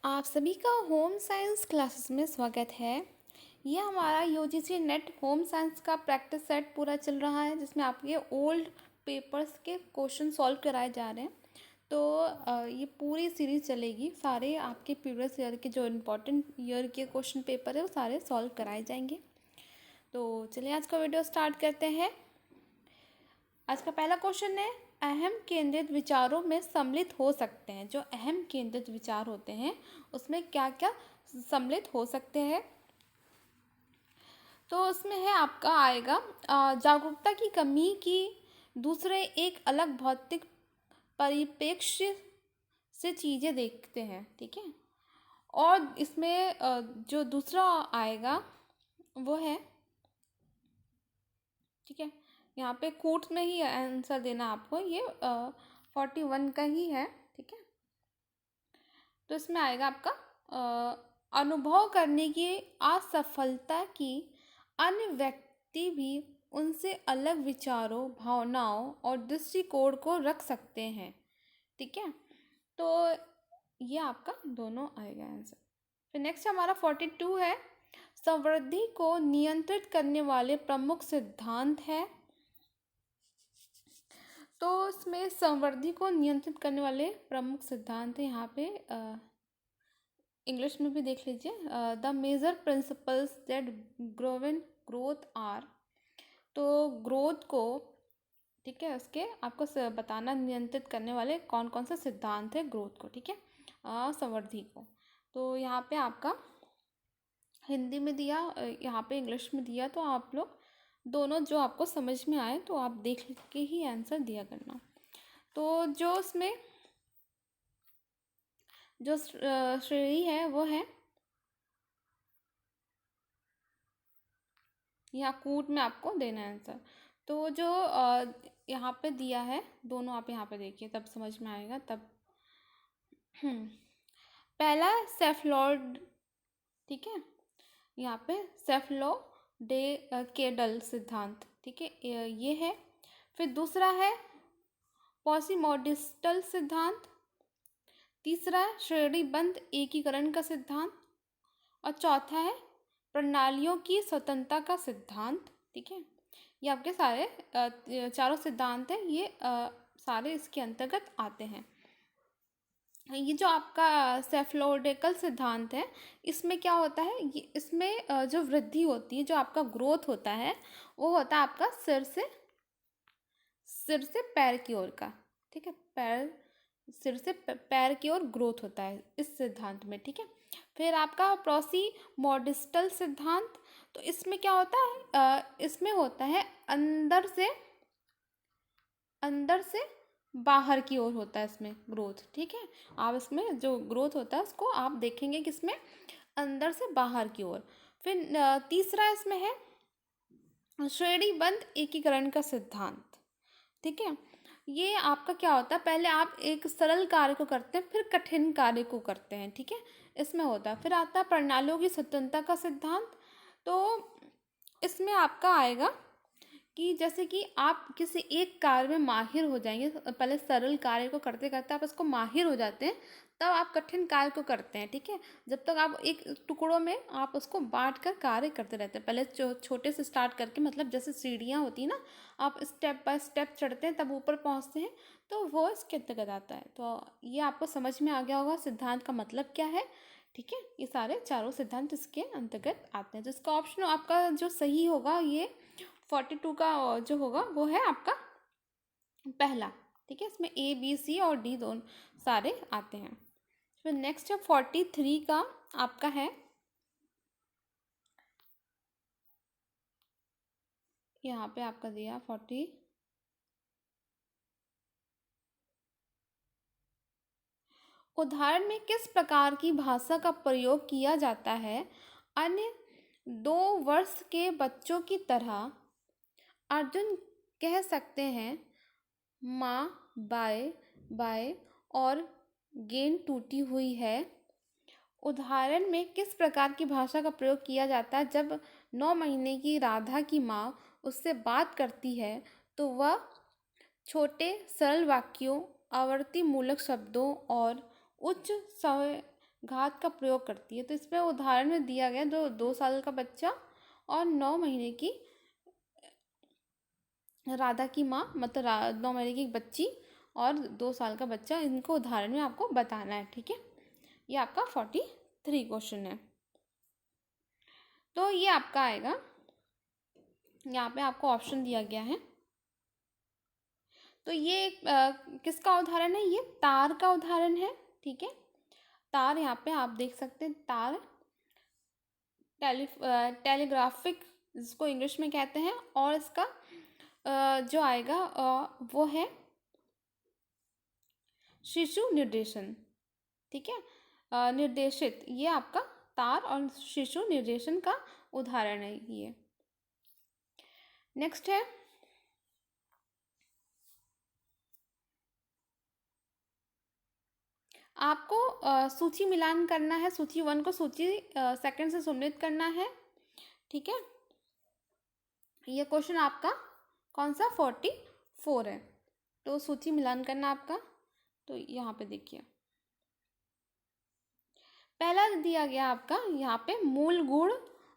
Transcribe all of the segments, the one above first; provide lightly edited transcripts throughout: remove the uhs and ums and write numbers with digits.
आप सभी का होम साइंस क्लासेस में स्वागत है। ये हमारा यूजीसी नेट होम साइंस का प्रैक्टिस सेट पूरा चल रहा है, जिसमें आपके ओल्ड पेपर्स के क्वेश्चन सॉल्व कराए जा रहे हैं। तो ये पूरी सीरीज चलेगी। सारे आपके प्रीवियस ईयर के जो इम्पोर्टेंट ईयर के क्वेश्चन पेपर है वो सारे सॉल्व कराए जाएंगे। तो चलिए आज का वीडियो स्टार्ट करते हैं। आज का पहला क्वेश्चन है, अहम केंद्रित विचारों में सम्मिलित हो सकते हैं। जो अहम केंद्रित विचार होते हैं उसमें क्या क्या सम्मिलित हो सकते हैं। तो उसमें है आपका आएगा जागरूकता की कमी की दूसरे एक अलग भौतिक परिप्रेक्ष्य से चीज़ें देखते हैं। ठीक है। और इसमें जो दूसरा आएगा वो है, ठीक है, यहाँ पे कोट्स में ही आंसर देना आपको। ये 41 का ही है। ठीक है। तो इसमें आएगा आपका अनुभव करने की असफलता की अन्य व्यक्ति भी उनसे अलग विचारों, भावनाओं और दृष्टिकोण को रख सकते हैं। ठीक है। तो ये आपका दोनों आएगा आंसर। फिर नेक्स्ट हमारा 42 है, समृद्धि को नियंत्रित करने वाले प्रमुख सिद्धांत है। तो इसमें समृद्धि को नियंत्रित करने वाले प्रमुख सिद्धांत है। यहाँ पे इंग्लिश में भी देख लीजिए, the major principles that govern growth are. तो ग्रोथ को, ठीक है, उसके आपको बताना नियंत्रित करने वाले कौन कौन से सिद्धांत है ग्रोथ को। ठीक है, समृद्धि को। तो यहाँ पे आपका हिंदी में दिया, यहाँ पे इंग्लिश में दिया, तो आप लोग दोनों जो आपको समझ में आए तो आप देख के ही आंसर दिया करना। तो जो उसमें जो श्रेणी है वो है, यहाँ कूट में आपको देना है आंसर। तो जो यहाँ पे दिया है दोनों, आप यहाँ पे देखिए तब समझ में आएगा तब। पहला सेफलॉर्ड, ठीक है, यहाँ पे सेफलो डे केडल सिद्धांत। ठीक है, ये है। फिर दूसरा है पॉसिमोडिस्टल सिद्धांत। तीसरा है श्रेणीबद्ध एकीकरण का सिद्धांत। और चौथा है प्रणालियों की स्वतंत्रता का सिद्धांत। ठीक है, ये आपके सारे चारों सिद्धांत हैं। ये सारे इसके अंतर्गत आते हैं। ये जो आपका सेफलोडिकल सिद्धांत है, इसमें क्या होता है, ये इसमें जो वृद्धि होती है, जो आपका ग्रोथ होता है, वो होता है आपका सिर से पैर की ओर का। ठीक है, सिर से पैर की ओर ग्रोथ होता है इस सिद्धांत में। ठीक है। फिर आपका प्रोसीमोडिस्टल सिद्धांत, तो इसमें क्या होता है, इसमें होता है अंदर से बाहर की ओर होता है इसमें ग्रोथ। ठीक है, आप इसमें जो ग्रोथ होता है उसको आप देखेंगे कि इसमें अंदर से बाहर की ओर। फिर तीसरा इसमें है श्रेणीबद्ध एकीकरण का सिद्धांत। ठीक है, ये आपका क्या होता है, पहले आप एक सरल कार्य को करते हैं फिर कठिन कार्य को करते हैं। ठीक है, इसमें होता है। फिर आता है प्रणालियों की स्वतंत्रता का सिद्धांत। तो इसमें आपका आएगा कि जैसे कि आप किसी एक कार्य में माहिर हो जाएंगे, पहले सरल कार्य को करते करते आप इसको माहिर हो जाते हैं, तब आप कठिन कार्य को करते हैं। ठीक है, जब तक आप एक टुकड़ों में आप उसको बांट कर कार्य करते रहते हैं। पहले छोटे से स्टार्ट करके, मतलब जैसे सीढ़ियाँ होती हैं ना, आप स्टेप बाय स्टेप चढ़ते हैं तब ऊपर पहुँचते हैं, तो वो इसके अंतर्गत आता है। तो ये आपको समझ में आ गया होगा सिद्धांत का मतलब क्या है। ठीक है, ये सारे चारों सिद्धांत इसके अंतर्गत आते हैं। तो इसका ऑप्शन आपका जो सही होगा, ये 42 का जो होगा वो है आपका पहला। ठीक है, इसमें ए बी सी और डी दोनों सारे आते हैं। फिर नेक्स्ट है 43 का आपका है, यहाँ पे आपका दिया 40। उदाहरण में किस प्रकार की भाषा का प्रयोग किया जाता है। अन्य 2 वर्ष के बच्चों की तरह अर्जुन कह सकते हैं, माँ बाय बाय और गेंद टूटी हुई है। उदाहरण में किस प्रकार की भाषा का प्रयोग किया जाता है। जब 9 महीने की राधा की माँ उससे बात करती है तो वह छोटे सरल वाक्यों, आवर्ती मूलक शब्दों और उच्च घात का प्रयोग करती है। तो इसमें उदाहरण में दिया गया 2 साल का बच्चा और 9 महीने की राधा की माँ, मतलब 9 महीने की एक बच्ची और 2 साल का बच्चा, इनको उदाहरण में आपको बताना है। ठीक है, ये आपका 43 क्वेश्चन है। तो ये आपका आएगा, यहाँ पे आपको ऑप्शन दिया गया है। तो ये किसका उदाहरण है? ये तार का उदाहरण है। ठीक है, तार यहाँ पे आप देख सकते हैं, तार टेलीग्राफिक जिसको इंग्लिश में कहते हैं, और इसका जो आएगा वो है शिशु निर्देशन। ठीक है, निर्देशित, ये आपका तार और शिशु निर्देशन का उदाहरण है ये। नेक्स्ट है आपको सूची मिलान करना है, सूची 1 को सूची 2 से सम्मिलित करना है। ठीक है, ये क्वेश्चन आपका कौन सा 44 है। तो सूची मिलान करना आपका, तो यहाँ पे देखिए पहला दिया गया आपका यहाँ पे मूल गुण,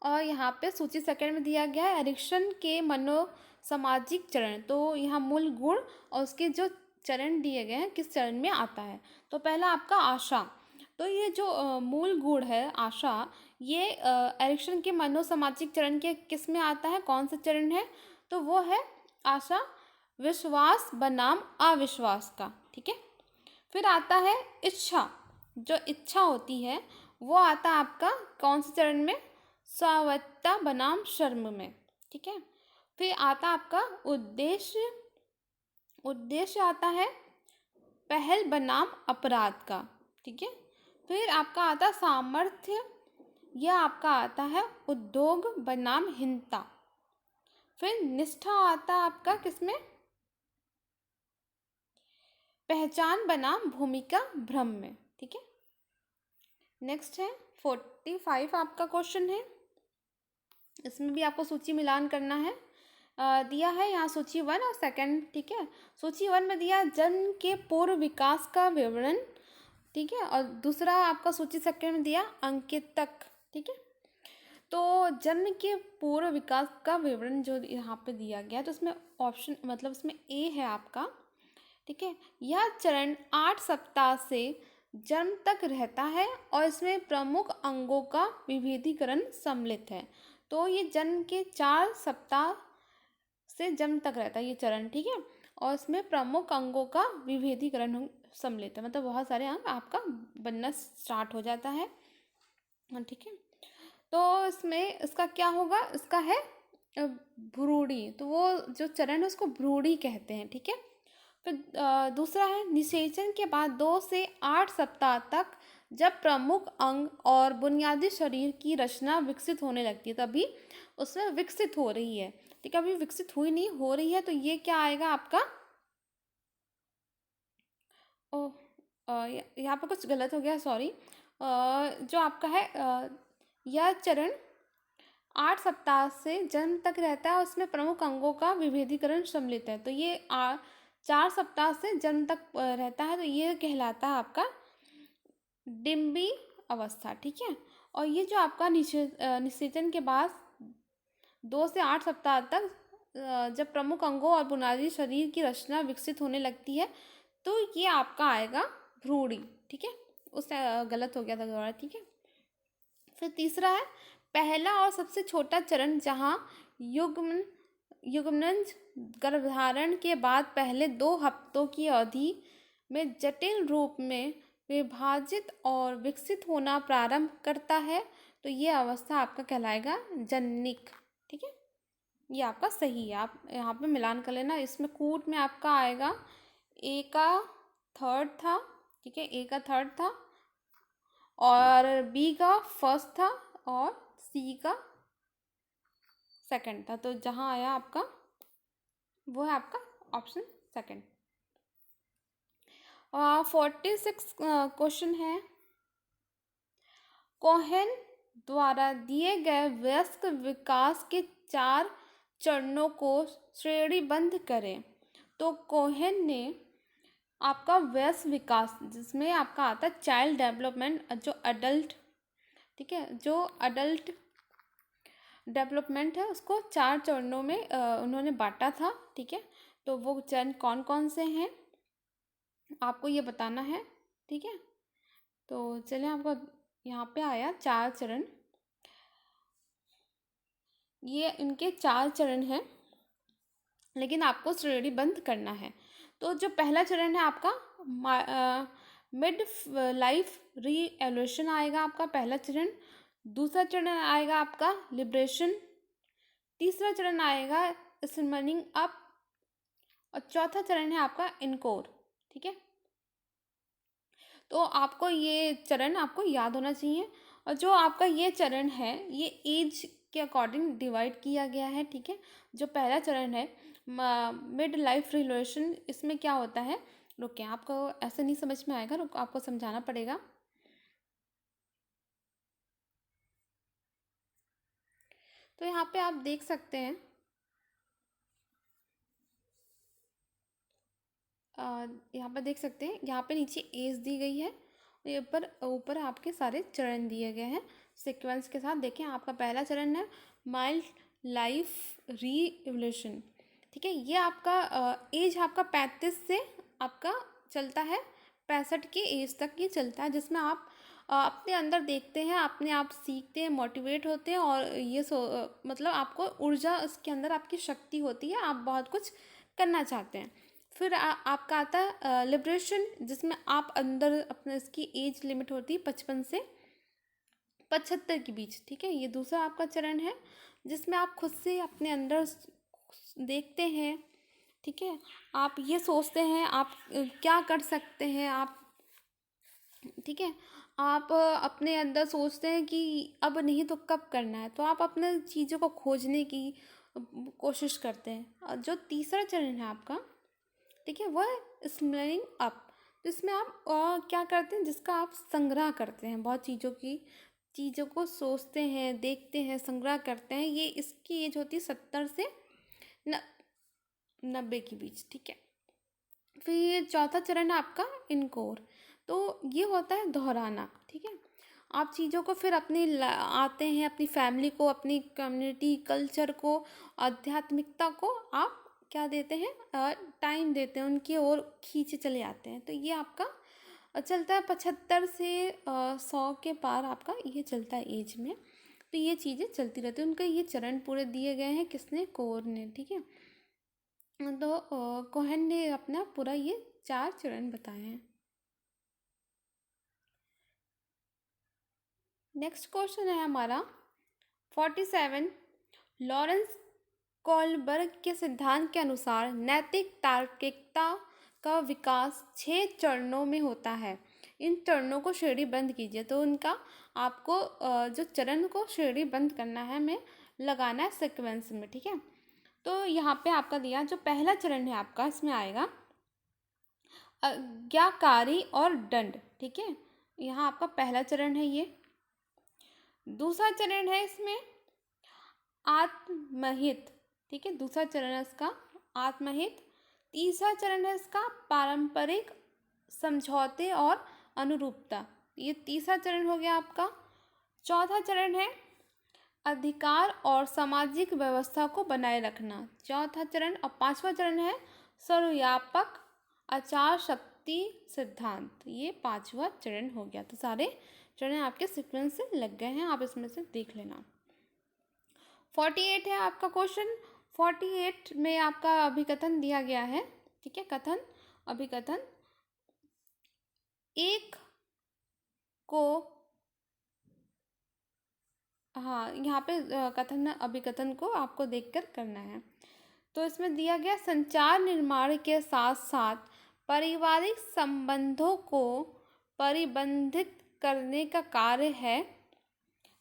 और यहाँ पे सूची 2 में दिया गया है एरिक्सन के मनोसामाजिक चरण। तो यहाँ मूल गुण और उसके जो चरण दिए गए हैं किस चरण में आता है। तो पहला आपका आशा, तो ये जो मूल गुण है आशा, ये एरिक्सन के मनोसामाजिक चरण के किस में आता है, कौन सा चरण है? तो वो है आशा विश्वास बनाम अविश्वास का। ठीक है, फिर आता है इच्छा, जो इच्छा होती है वो आता है आपका कौन से चरण में? स्वायत्तता बनाम शर्म में। ठीक है, फिर आता आपका उद्देश्य, उद्देश्य आता है पहल बनाम अपराध का। ठीक है, फिर आपका आता सामर्थ्य, यह आपका आता है उद्योग बनाम हीनता। फिर निष्ठा आता आपका किसमें? पहचान बनाम भूमिका भ्रम में। ठीक है, नेक्स्ट है 45 आपका क्वेश्चन है। इसमें भी आपको सूची मिलान करना है। दिया है यहाँ सूची 1 और 2। ठीक है, सूची 1 में दिया जन्म के पूर्व विकास का विवरण। ठीक है, और दूसरा आपका सूची 2 में दिया अंकित तक। ठीक है, तो जन्म के पूर्व विकास का विवरण जो यहाँ पे दिया गया, तो इसमें ऑप्शन मतलब इसमें ए है आपका। ठीक है, यह चरण 8 सप्ताह से जन्म तक रहता है और इसमें प्रमुख अंगों का विभेदीकरण सम्मिलित है। तो ये जन्म के 4 सप्ताह से जन्म तक रहता है ये चरण। ठीक है, और इसमें प्रमुख अंगों का विभेदीकरण सम्मिलित है, मतलब बहुत सारे अंग आपका बनना स्टार्ट हो जाता है। ठीक है, तो इसमें इसका क्या होगा? इसका है भ्रूणी, तो वो जो चरण है उसको भ्रूणी कहते हैं। ठीक है, फिर दूसरा है निषेचन के बाद 2 से 8 सप्ताह तक जब प्रमुख अंग और बुनियादी शरीर की रचना विकसित होने लगती है, तभी उसमें विकसित हो रही है। ठीक है, अभी विकसित हुई नहीं, हो रही है, तो ये क्या आएगा आपका? ओ यहाँ पे कुछ गलत हो गया, सॉरी। जो आपका है यह चरण 8 सप्ताह से जन्म तक रहता है, उसमें प्रमुख अंगों का विभेदीकरण सम्मिलित है। तो ये 4 सप्ताह से जन्म तक रहता है, तो ये कहलाता है आपका डिम्बी अवस्था। ठीक है, और ये जो आपका निषेचन के बाद 2 से 8 सप्ताह तक जब प्रमुख अंगों और बुनियादी शरीर की रचना विकसित होने लगती है, तो ये आपका आएगा भ्रूणी। ठीक है, उससे गलत हो गया था थोड़ा। ठीक है, फिर तीसरा है पहला और सबसे छोटा चरण, जहाँ युग्मनज गर्भधारण के बाद पहले 2 हफ्तों की अवधि में जटिल रूप में विभाजित और विकसित होना प्रारंभ करता है। तो ये अवस्था आपका कहलाएगा जनिक। ठीक है, ये आपका सही है, आप यहाँ पे मिलान कर लेना। इसमें कूट में आपका आएगा ए का 3rd था। ठीक है, ए का 3rd था और बी का 1st था और सी का 2nd था। तो जहाँ आया आपका वो है आपका ऑप्शन 2। 46 क्वेश्चन है। कोहेन द्वारा दिए गए वयस्क विकास के 4 चरणों को श्रेणीबद्ध करें। तो कोहेन ने आपका वयस्क विकास, जिसमें आपका आता है चाइल्ड डेवलपमेंट, जो अडल्ट, ठीक है, जो अडल्ट डेवलपमेंट है उसको 4 चरणों में उन्होंने बाँटा था, ठीक है। तो वो चरण कौन-कौन से हैं आपको ये बताना है, ठीक है। तो चलिए आपको यहाँ पे आया 4 चरण, ये इनके 4 चरण हैं, लेकिन आपको श्रेणीबद्ध करना है। तो जो पहला चरण है आपका मिड लाइफ रीएवोल्यूशन आएगा आपका पहला चरण। दूसरा चरण आएगा आपका लिबरेशन। तीसरा चरण आएगा स्मर्निंग अप। और चौथा चरण है आपका इनकोर, ठीक है। तो आपको ये चरण आपको याद होना चाहिए। और जो आपका ये चरण है ये एज के अकॉर्डिंग डिवाइड किया गया है, ठीक है। जो पहला चरण है मिड लाइफ रिलेशन, इसमें क्या होता है, रुके आपको ऐसे नहीं समझ में आएगा, रुक आपको समझाना पड़ेगा। तो यहाँ पे आप देख सकते हैं, यहाँ पर देख सकते हैं, यहाँ पे नीचे एज दी गई है, ये ऊपर ऊपर आपके सारे चरण दिए गए हैं सीक्वेंस के साथ। देखें आपका पहला चरण है माइल्ड लाइफ रीएवोल्यूशन, ठीक है। ये आपका एज आपका 35 से आपका चलता है 65 की एज तक ये चलता है, जिसमें आप अपने अंदर देखते हैं, अपने आप सीखते हैं, मोटिवेट होते हैं, और ये मतलब आपको ऊर्जा इसके अंदर आपकी शक्ति होती है, आप बहुत कुछ करना चाहते हैं। फिर आपका आता है लिबरेशन, जिसमें आप अंदर अपने इसकी एज लिमिट होती है 55 से 75 के बीच, ठीक है। ये दूसरा आपका चरण है जिसमें आप खुद से अपने अंदर देखते हैं, ठीक है। आप ये सोचते हैं आप क्या कर सकते हैं आप, ठीक है। आप अपने अंदर सोचते हैं कि अब नहीं तो कब करना है, तो आप अपने चीज़ों को खोजने की कोशिश करते हैं। और जो तीसरा चरण है आपका, ठीक है, वह है स्मरिंग अप, जिसमें आप क्या करते हैं, जिसका आप संग्रह करते हैं, बहुत चीज़ों को सोचते हैं, देखते हैं, संग्रह करते हैं। ये इसकी एज होती है 70 से 90 के बीच, ठीक है। फिर ये चौथा चरण है आपका इनकोर। तो ये होता है दोहराना, ठीक है। आप चीज़ों को फिर आते हैं अपनी फैमिली को, अपनी कम्युनिटी कल्चर को, आध्यात्मिकता को आप क्या देते हैं, टाइम देते हैं, उनकी ओर खींचे चले आते हैं। तो ये आपका चलता है 75 से 100 के पार आपका ये चलता है एज में। तो ये चीज़ें चलती रहती हैं, उनके ये चरण पूरे दिए गए हैं किसने, कोर ने, ठीक है। तो कोहेन ने अपना पूरा ये 4 चरण बताए हैं। नेक्स्ट क्वेश्चन है हमारा 47। लॉरेंस कोलबर्ग के सिद्धांत के अनुसार नैतिक तार्किकता का विकास 6 चरणों में होता है। इन चरणों को श्रेणीबद्ध कीजिए। तो उनका आपको जो चरण को श्रेणीबद्ध करना है, हमें लगाना है सीक्वेंस में, ठीक है। तो यहाँ पे आपका दिया जो पहला चरण है आपका, इसमें आएगा आज्ञाकारी और दंड, ठीक है। यहाँ आपका पहला चरण है ये। दूसरा चरण है इसमें आत्महित, ठीक है, दूसरा चरण है इसका आत्महित। तीसरा चरण है इसका पारंपरिक समझौते और अनुरूपता, ये तीसरा चरण हो गया आपका। चौथा चरण है अधिकार और सामाजिक व्यवस्था को बनाए रखना, चौथा चरण। और पांचवा चरण है सर्वव्यापक आचार शक्ति सिद्धांत, ये पांचवा चरण हो गया। तो सारे चरण आपके सीक्वेंस से लग गए हैं, आप इसमें से देख लेना। 48 है आपका क्वेश्चन। 48 में आपका अभिकथन दिया गया है, ठीक है। कथन अभिकथन एक को, हाँ यहाँ पे कथन अभिकथन को आपको देखकर करना है। तो इसमें दिया गया संचार निर्माण के साथ साथ पारिवारिक संबंधों को परिबंधित करने का कार्य है,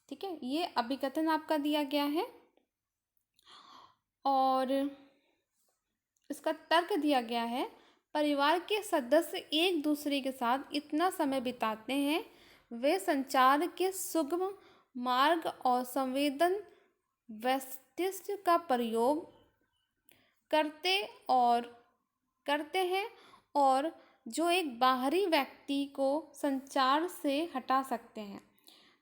ठीक है। ये अभिकथन आपका दिया गया है। और इसका तर्क दिया गया है परिवार के सदस्य एक दूसरे के साथ इतना समय बिताते हैं, वे संचार के सुगम मार्ग और संवेदन वैशिष्ट्य का प्रयोग करते हैं और जो एक बाहरी व्यक्ति को संचार से हटा सकते हैं।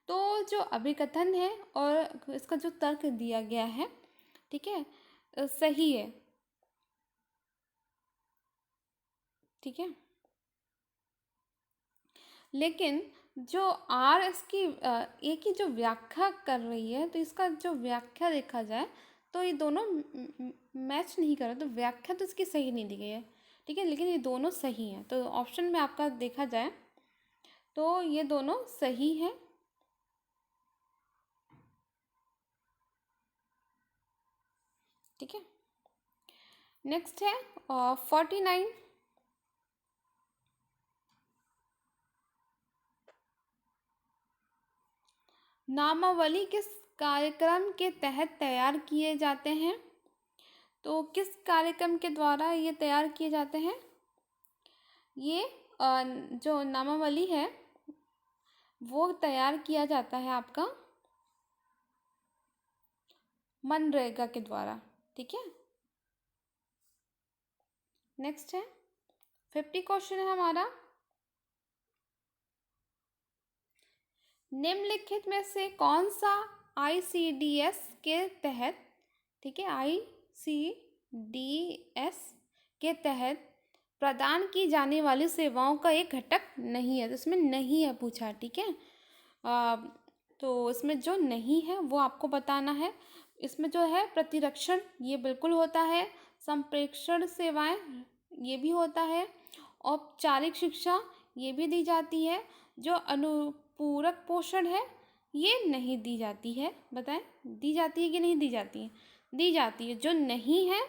तो जो अभिकथन है और इसका जो तर्क दिया गया है, ठीक है, सही है। ठीक है, लेकिन जो आर इसकी एक ही जो व्याख्या कर रही है, तो इसका जो व्याख्या देखा जाए तो ये दोनों मैच नहीं कर रहे, तो व्याख्या तो इसकी सही नहीं दी गई है। ठीक है, लेकिन ये दोनों सही हैं, तो ऑप्शन में आपका देखा जाए तो ये दोनों सही हैं। ठीक है, नेक्स्ट है 49। नामावली किस कार्यक्रम के तहत तैयार किए जाते हैं? तो किस कार्यक्रम के द्वारा ये तैयार किए जाते हैं? ये जो नामावली है वो तैयार किया जाता है आपका मनरेगा के द्वारा। ठीक है, नेक्स्ट है 50 क्वेश्चन है हमारा। निम्नलिखित में से कौन सा ICDS के तहत, ठीक है, ICDS के तहत प्रदान की जाने वाली सेवाओं का एक घटक नहीं है? तो इसमें नहीं है पूछा। ठीक है, तो इसमें जो नहीं है वो आपको बताना है। इसमें जो है प्रतिरक्षण ये बिल्कुल होता है, संप्रेषण सेवाएं ये भी होता है, औपचारिक शिक्षा ये भी दी जाती है, जो अनुपूरक पोषण है ये नहीं दी जाती है। बताएं, दी जाती है कि नहीं दी जाती है? दी जाती है। जो नहीं है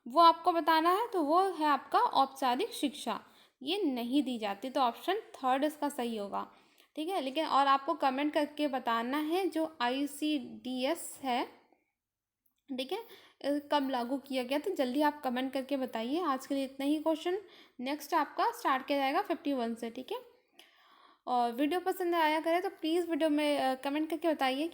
वो आपको बताना है, तो वो है आपका औपचारिक शिक्षा, ये नहीं दी जाती। तो ऑप्शन थर्ड इसका सही होगा। ठीक है, लेकिन और आपको कमेंट करके बताना है जो ICDS है, ठीक है, कब लागू किया गया, तो जल्दी आप कमेंट करके बताइए। आज के लिए इतना ही क्वेश्चन, नेक्स्ट आपका स्टार्ट किया जाएगा 51 से। ठीक है, और वीडियो पसंद आया करे तो प्लीज़ वीडियो में कमेंट करके बताइए